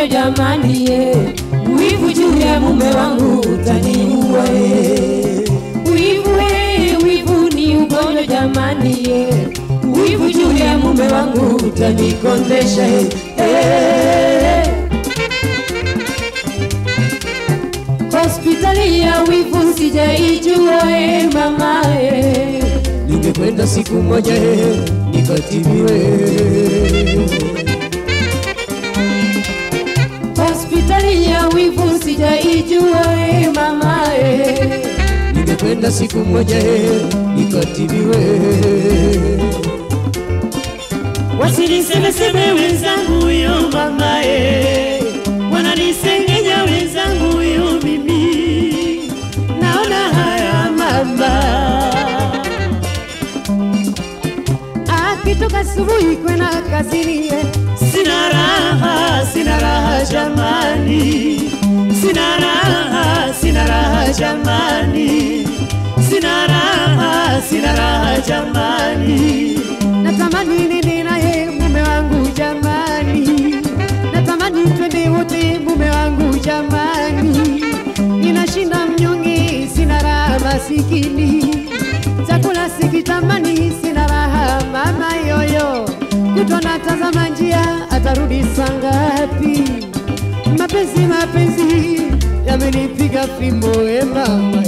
ugonjwa jamani wivu juu ya mume wangu utaniua wivu ni ugonjwa jamani wivu juu ya mume wangu utanikondesha hospitali ya wivu sijaijua mama ningekwenda siku moja nikatibiwe hospitali ya wivu sijaijua mama ningekwenda siku moja nikatibiwe wasinisemeseme wenzangu huyo mama wananisengenya wenzangu huyo mimi naona haya mama akitoka asubuhi kwenda kazini sina raha jamani sina raha jamani sina raha jamani natamani nini naye mume wangu jamani natamani twende wote mume wangu jamani ninashinda mnyonge sina raha masikini chakula sikitamani sina raha mama yoyo kutona tazama njia atarudi saa ngapi mapenzi yamenipiga fimbo mama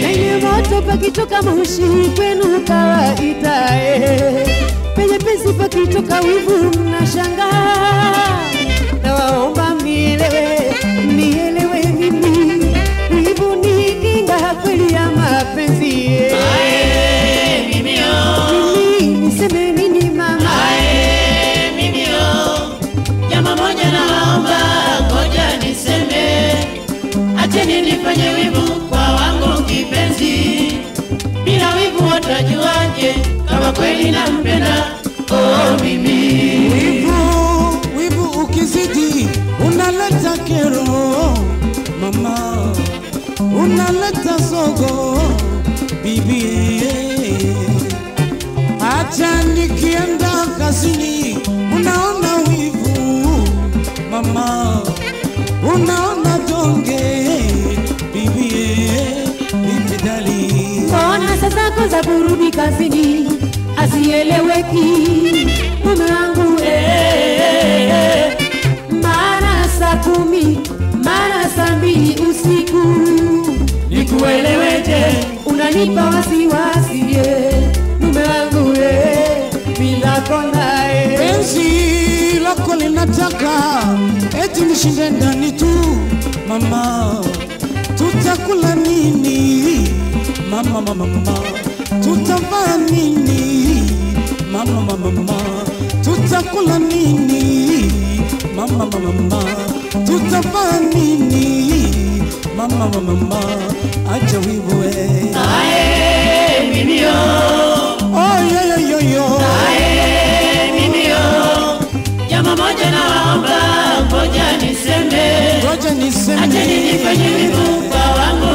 penye moto pakitoka moshi kwenu kawaida penye pesi pakitoka wivu mnashangaa nawaomba mielewe mimi wivu ni kinga kweli ya mapenzi niseme nini mama jambo moja naomba ngoja niseme acheni nifanye wivu kwa wangu kipenzi bila wivu watajuaje kama kweli nampenda mimi wivu ukizidi unaleta kero mama unaleta sogo bibi acha nikienda kazini unaona wivu mama unaona donge bibi dali ona sasa koza kurudi kazini asieleweki mume wangu mara saa 10 mara saa 2 usiku nikueleweje unanipa wasiwasi mume wangu bila kona penzi lako linataka eti nishinde ndani tu mama tutakula nini mama tutavaa nini mama tutakula nini mama tutavaa nini mama acha wivu mimio mimio jambo moja naomba ngoja niseme acheni nifanye wivu kwa wangu